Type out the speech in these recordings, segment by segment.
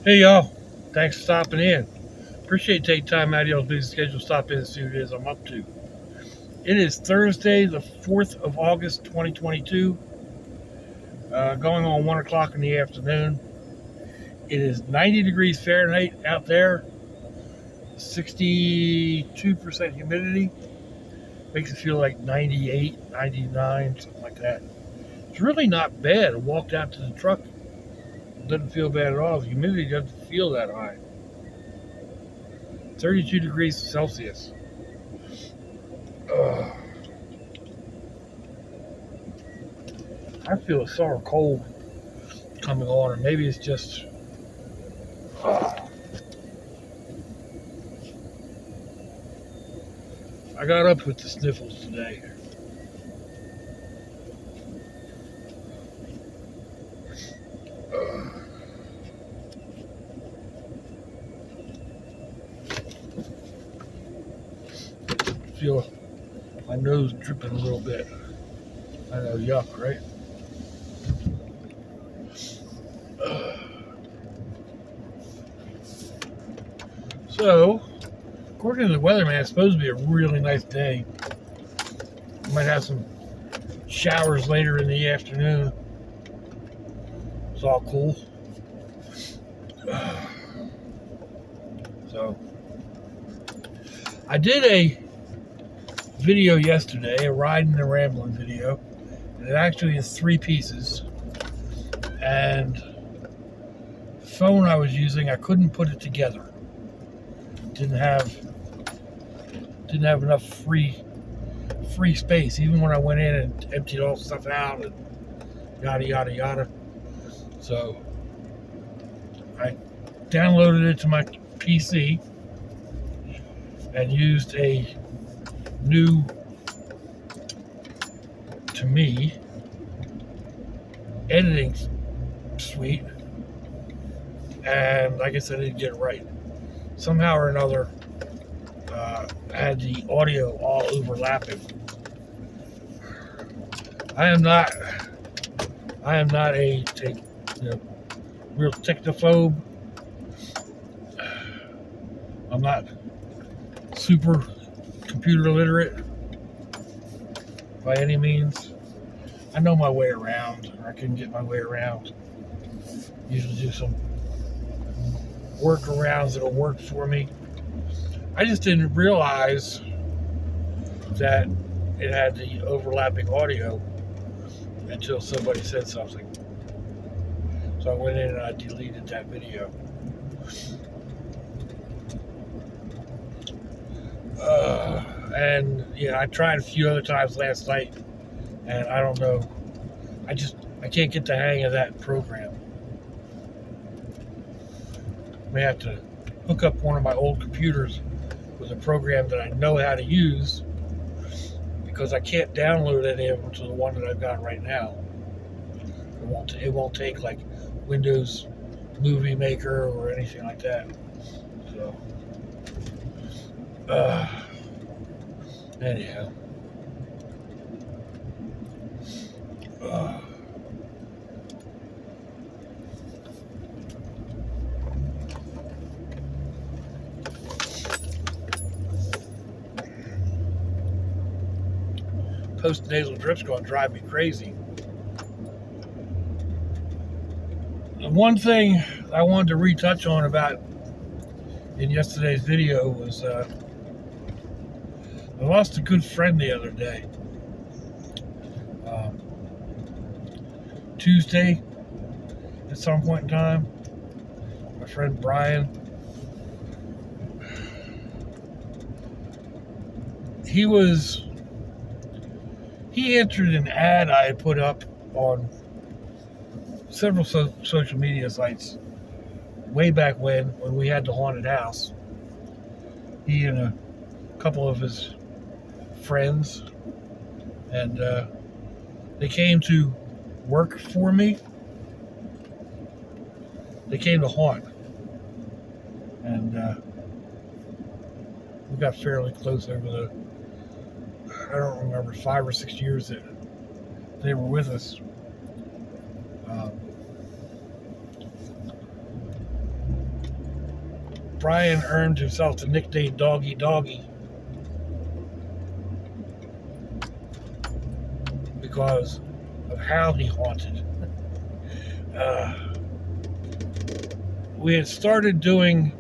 Hey y'all, thanks for stopping in. Appreciate you taking time out of your busy schedule to stop in and see what it is I'm up to. It is Thursday, the 4th of August, 2022, going on 1 o'clock in the afternoon. It is 90 degrees Fahrenheit out there, 62% humidity. Makes it feel like 98, 99, something like that. It's really not bad. I walked out to the truck. It doesn't feel bad at all. The humidity doesn't feel that high. 32 degrees Celsius. I feel a sort of cold coming on, or maybe it's just I got up with the sniffles today. Feel my nose dripping a little bit. I know, yuck, right? So, according to the weatherman, it's supposed to be a really nice day. We might have some showers later in the afternoon. It's all cool. So, I did a video yesterday, a ridin and ramblin video, and it actually is 3 pieces. And the phone I was using, I couldn't put it together. Didn't have enough free space. Even when I went in and emptied all the stuff out and yada yada yada. So I downloaded it to my PC and used a new, to me, editing suite, and I guess I didn't get it right. Somehow or another, I had the audio all overlapping. I am not a real technophobe. I'm not super computer literate by any means. I know my way around, or I can get my way around. Usually do some workarounds that'll work for me. I just didn't realize that it had the overlapping audio until somebody said something. So I went in and I deleted that video. And yeah, I tried a few other times last night, and I don't know. I can't get the hang of that program. I may have to hook up one of my old computers with a program that I know how to use, because I can't download any of them to the one that I've got right now. It won't take like Windows Movie Maker or anything like that. So, anyhow. Post-nasal drip's going to drive me crazy. The one thing I wanted to retouch on about in yesterday's video was I lost a good friend the other day. Tuesday, at some point in time, my friend Brian, he entered an ad I had put up on several social media sites way back when we had the haunted house. He and a couple of his friends, and they came to work for me. They came to haunt, and we got fairly close over the, I don't remember, 5 or 6 years that they were with us. Brian earned himself the nickname Doggy Doggy because of how he haunted. We had started doing,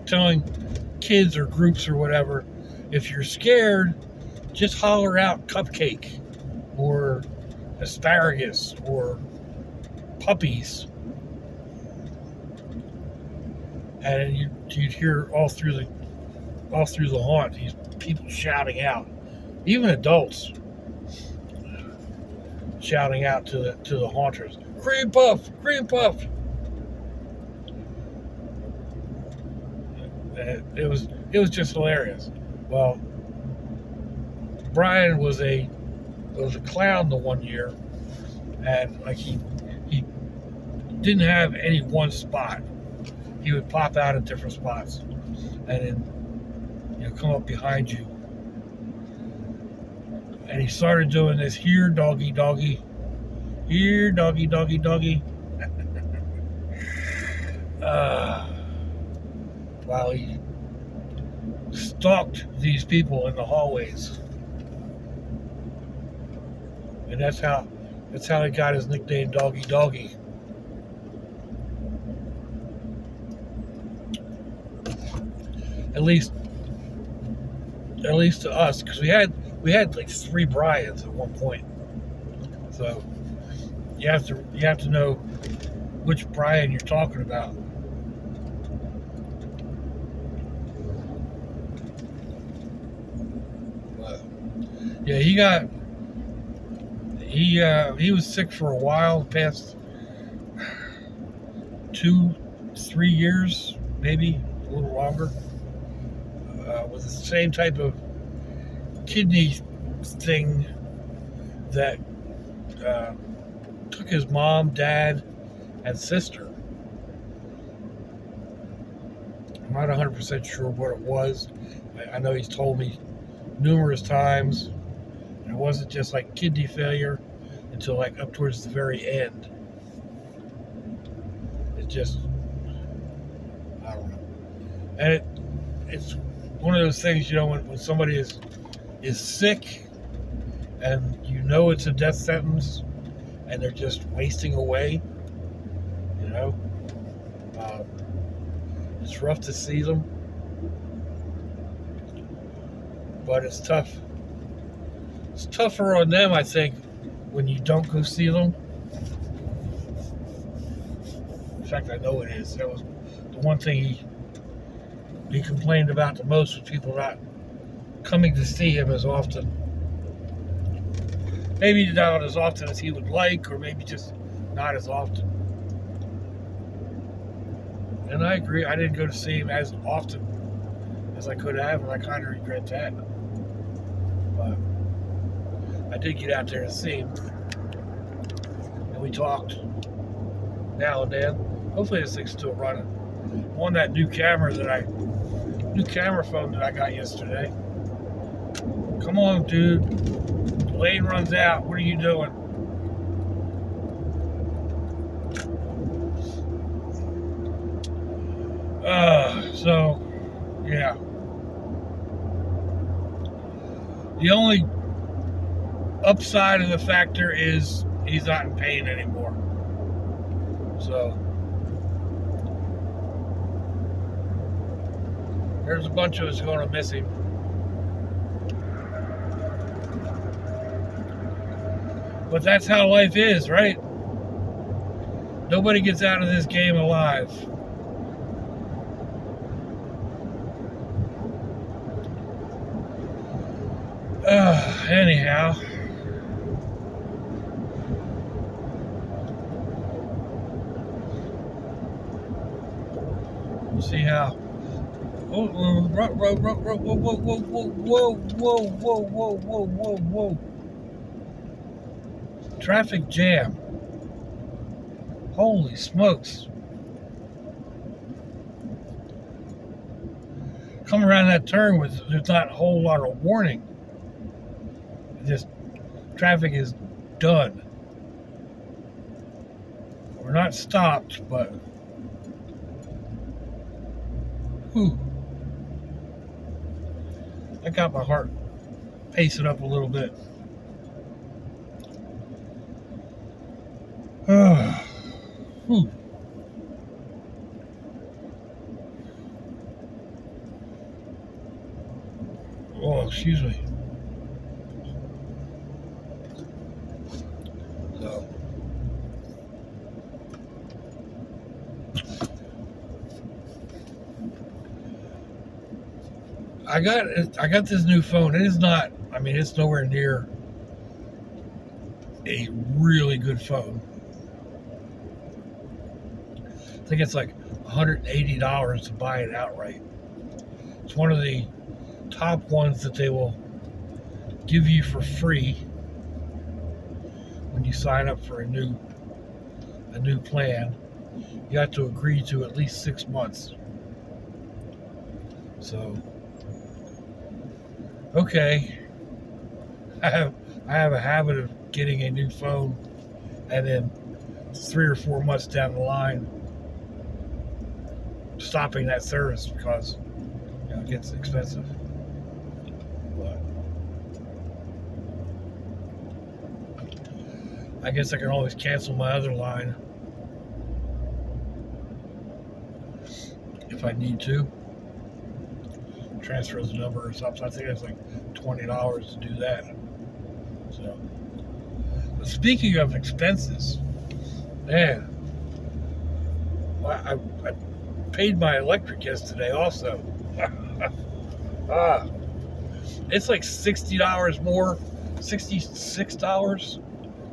telling kids or groups or whatever, if you're scared, just holler out cupcake or asparagus or puppies. And you'd hear all through the haunt these people shouting out, even adults shouting out to the haunters, cream puff, cream puff. And it was just hilarious. Well, Brian was a clown the one year, and like he didn't have any one spot. He would pop out at different spots, and then come up behind you. And he started doing this, here doggy doggy, here doggy doggy doggy. While he stalked these people in the hallways, and that's how he got his nickname Doggy Doggy. At least to us, because we had like 3 Brians at one point. So you have to know which Brian you're talking about. But yeah, he was sick for a while, the past 2-3 years, maybe a little longer, with the same type of kidney thing that took his mom, dad, and sister. I'm not 100% sure what it was. I know he's told me numerous times. And it wasn't just like kidney failure until like up towards the very end. It just, I don't know. And it's one of those things, when somebody is sick and it's a death sentence and they're just wasting away, it's rough to see them, but it's tough. It's tougher on them, I think, when you don't go see them. In fact, I know it is. That was the one thing he complained about the most, was people not coming to see him as often. Maybe not as often as he would like, or maybe just not as often. And I agree, I didn't go to see him as often as I could have, and I kind of regret that. But I did get out there to see him, and we talked now and then. Hopefully this thing's still running. I'm on that new camera phone that I got yesterday. Come on, dude. The lane runs out. What are you doing? So, yeah. The only upside of the factor is he's not in pain anymore. So, there's a bunch of us going to miss him. But that's how life is, right? Nobody gets out of this game alive. Anyhow. We'll see how. Whoa. Traffic jam. Holy smokes. Come around that turn there's not a whole lot of warning. Just traffic is done. We're not stopped, but whew, I got my heart pacing up a little bit. Whew. Oh, excuse me. So, I got this new phone. It is not. I mean, it's nowhere near a really good phone. I think it's like $180 to buy it outright. It's one of the top ones that they will give you for free when you sign up for a new plan. You have to agree to at least 6 months. So, okay, I have a habit of getting a new phone, and then 3 or 4 months down the line, stopping that service because it gets expensive. But I guess I can always cancel my other line if I need to. Transfer the number or something. I think it's like $20 to do that. So, but speaking of expenses, man, I paid my electric yesterday also. It's like $60 more, $66,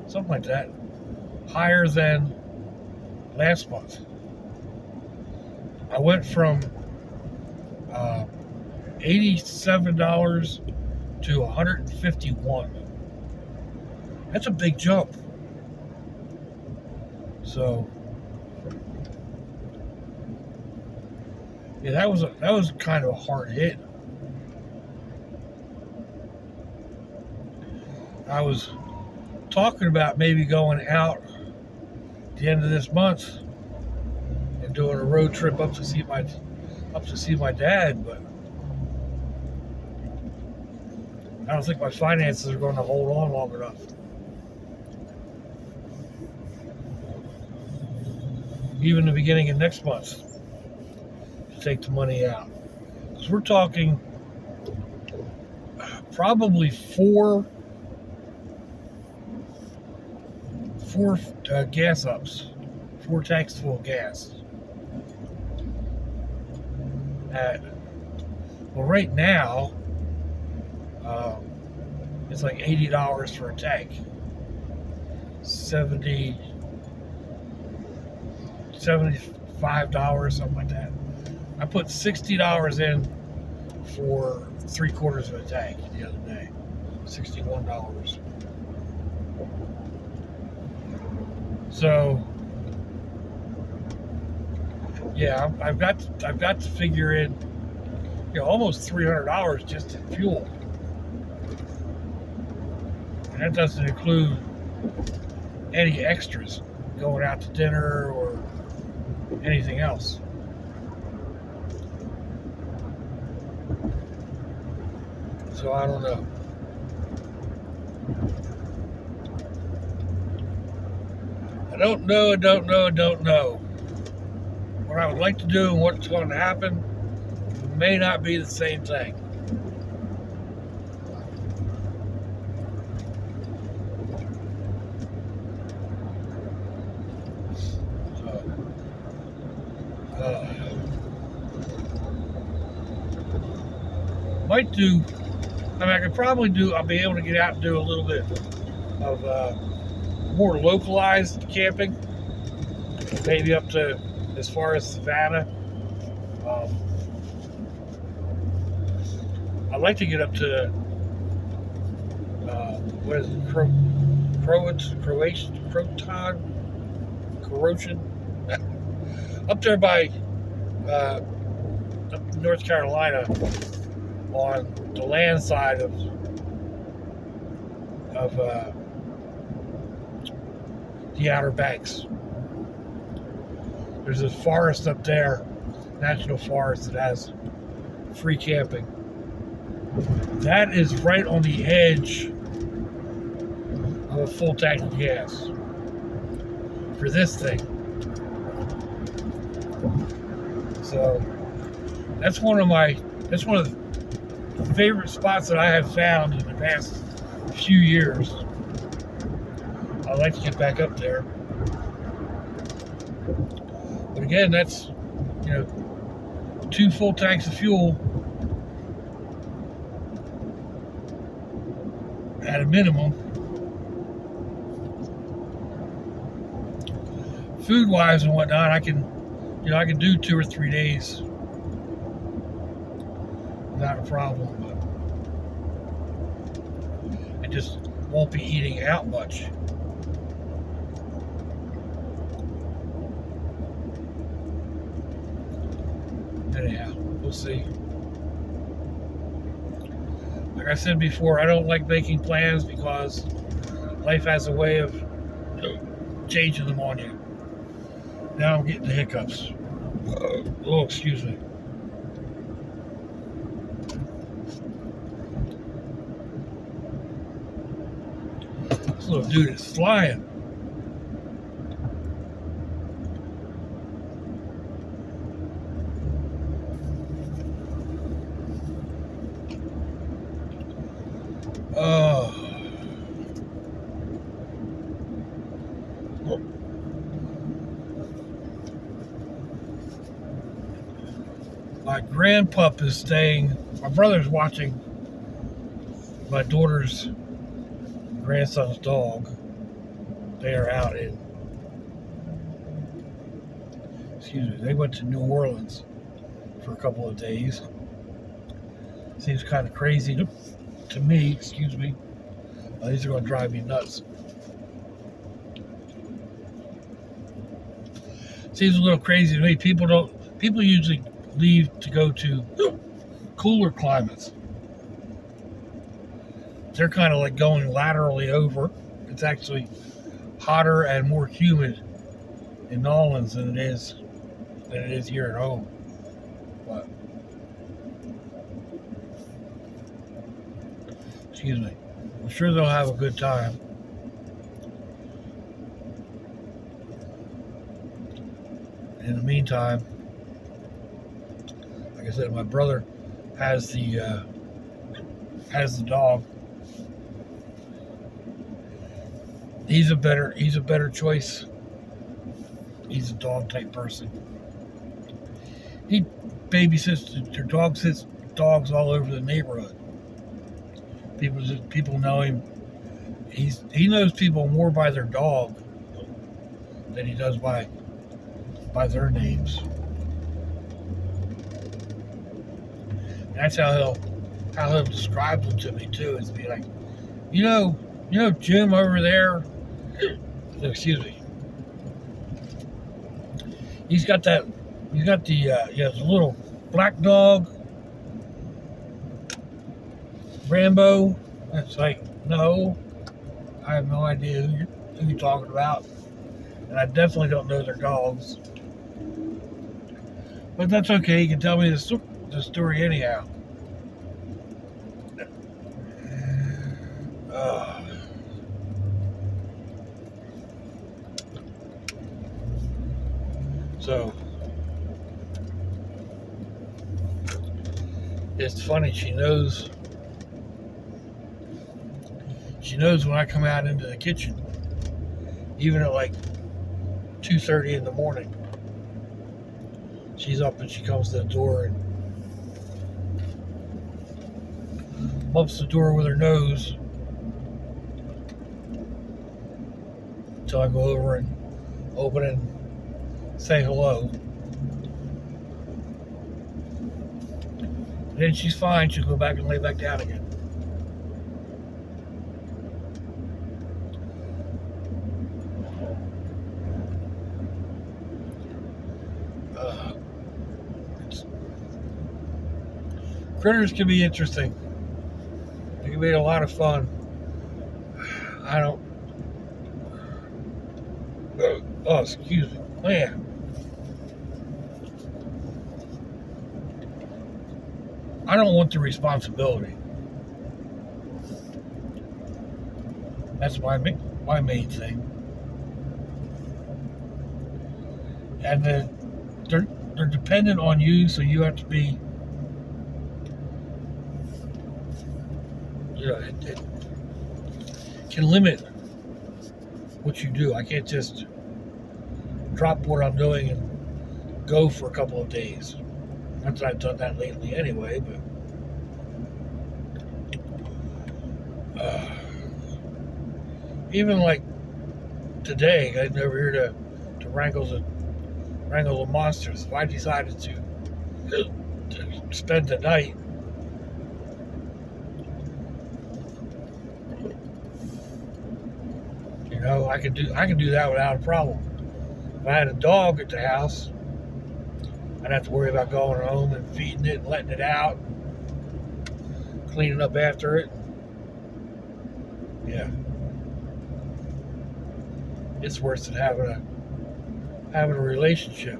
something like that, higher than last month. I went from $87 to $151. That's a big jump. So, yeah, that was kind of a hard hit. I was talking about maybe going out at the end of this month and doing a road trip up to see my dad, but I don't think my finances are going to hold on long enough. Even the beginning of next month to take the money out. Because we're talking probably four gas ups, 4 tanks full of gas. Well, right now, it's like $80 for a tank. $75, something like that. I put $60 in for 3/4 of a tank the other day. $61. So, yeah, I've got to figure in, almost $300 just in fuel. And that doesn't include any extras, going out to dinner or anything else. So I don't know. I don't know. What I would like to do and what's going to happen may not be the same thing. Might do. I mean, I could probably do. I'll be able to get out and do a little bit of more localized camping, maybe up to as far as Savannah. I'd like to get up to what is it, Croatian, up there by up North Carolina, on the land side of the Outer Banks. There's a forest up there, national forest, that has free camping. That is right on the edge of a full tank of gas for this thing. So that's one of the favorite spots that I have found in the past few years. I'd like to get back up there. But again, that's, 2 full tanks of fuel at a minimum. Food wise and whatnot, I can do 2 or 3 days without a problem, but I just won't be eating out much. Anyhow, we'll see. Like I said before, I don't like making plans because life has a way of changing them on you. Now I'm getting the hiccups. Oh, excuse me. This little dude is flying. Oh. My grandpup is staying. My brother's watching my daughter's grandson's dog. They are out in. Excuse me. They went to New Orleans for a couple of days. Seems kind of crazy to me. Excuse me. These are going to drive me nuts. Seems a little crazy to me. People usually leave to go to cooler climates. They're kind of like going laterally over. It's actually hotter and more humid in New Orleans than it is here at home. But excuse me. I'm sure they'll have a good time. In the meantime, like I said, my brother has the dog. He's a better choice. He's a dog type person. He babysits, or dog sits dogs all over the neighborhood. People know him. He knows people more by their dog than he does by their names. That's how he'll describe them to me too. Is be like, you know Jim over there. Excuse me. He's got the little black dog, Rambo. It's like, no, I have no idea who you're talking about, and I definitely don't know their dogs. But that's okay. You can tell me the story anyhow. So it's funny. She knows when I come out into the kitchen, even at like 2:30 in the morning. She's up and she comes to the door and bumps the door with her nose until I go over and open it and say hello. Then she's fine. She'll go back and lay back down again. Critters can be interesting. They can be a lot of fun. Oh, excuse me. Man. I don't want the responsibility. That's my main thing. And then they're dependent on you, so you have to be, it can limit what you do. I can't just drop what I'm doing and go for a couple of days. Not that I've done that lately anyway, but even like today, I'm over here to wrangle the monsters. If I decided to spend the night, I can do that without a problem. If I had a dog at the house, I'd have to worry about going home and feeding it and letting it out, cleaning up after it. Yeah, it's worse than having a relationship.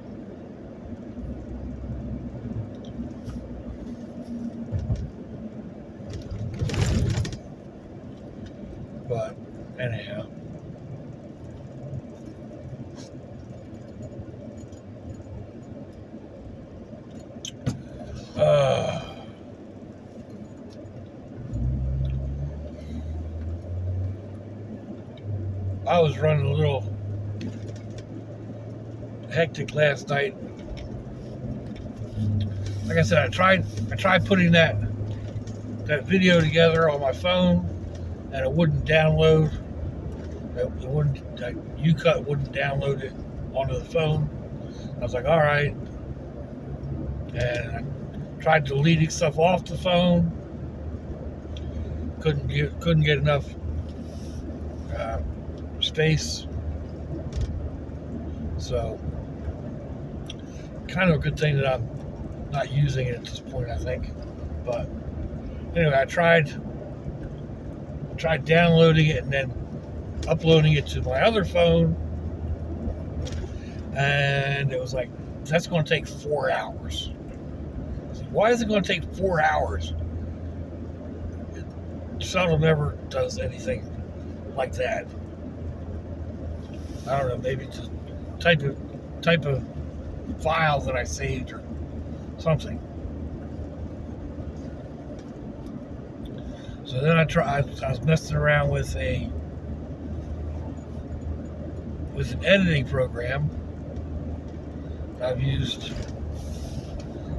But anyhow. I was running a little hectic last night. Like I said, I tried putting that video together on my phone, and it wouldn't download. UCut wouldn't download it onto the phone. I was like, all right. And I tried deleting stuff off the phone. Couldn't get enough space. So, kind of a good thing that I'm not using it at this point, I think. But anyway, I tried downloading it and then uploading it to my other phone, and it was like, that's going to take 4 hours. I said, why is it going to take 4 hours? Seldom ever does anything like that. I don't know, maybe it's a type of file that I saved or something. So then I was messing around with an editing program I've used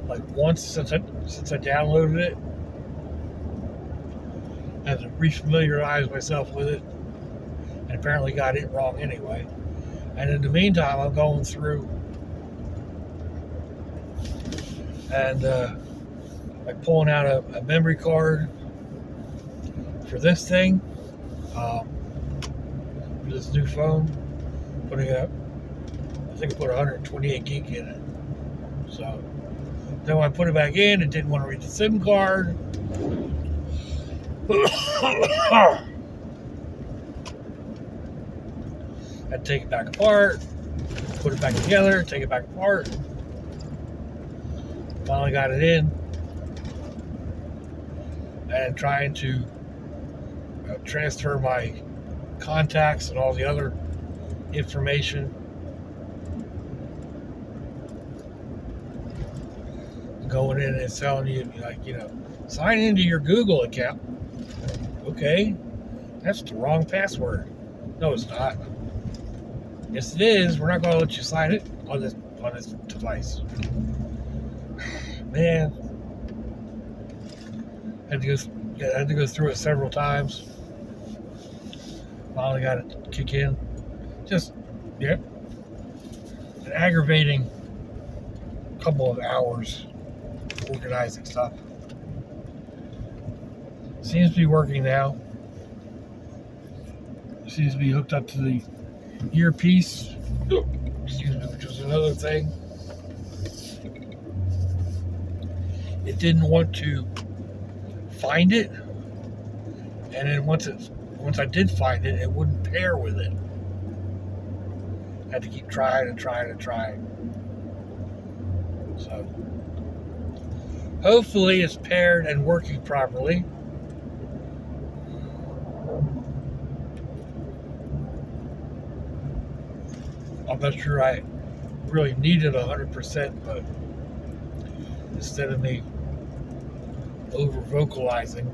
like once since I downloaded it. I had to refamiliarize myself with it, and apparently got it wrong anyway. And in the meantime, I'm going through and like pulling out a memory card for this thing, for this new phone, putting up, I think I put 128 gig in it. So then when I put it back in, it didn't want to read the SIM card. I'd take it back apart, put it back together, take it back apart. Finally got it in, and trying to transfer my contacts and all the other information. Going in and it's telling you, like, sign into your Google account. Okay, that's the wrong password. No, it's not. Yes, it is. We're not going to let you sign it on this device. Man, I had to go through it several times. Finally got it to kick in. Just, an aggravating couple of hours organizing stuff. Seems to be working now. Seems to be hooked up to the earpiece, which was another thing. It didn't want to find it, and then once I did find it, it wouldn't pair with it. I had to keep trying and trying and trying. So Hopefully it's paired and working properly. I'm not sure I really need it 100%, but instead of me over vocalizing,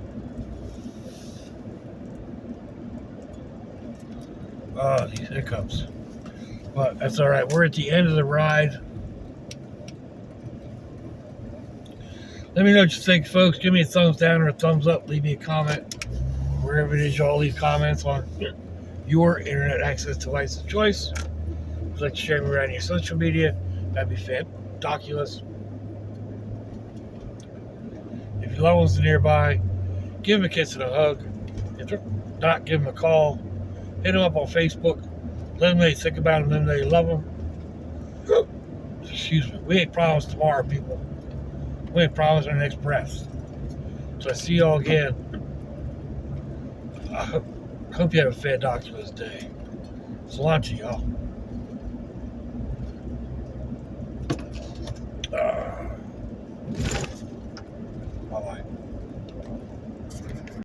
these hiccups. But that's all right. We're at the end of the ride. Let me know what you think, folks. Give me a thumbs down or a thumbs up. Leave me a comment wherever it is you all leave comments on your internet access device of choice. If you'd like to share me around your social media, that'd be fantabulous. If your loved ones are nearby, give them a kiss and a hug. If they're not, give them a call. Hit them up on Facebook. Let them know you think about them, let them know you love them. Excuse me. We ain't promised tomorrow, people. We ain't promised our next breath. So I see y'all again. I hope you have a fantabulous day. So long to y'all.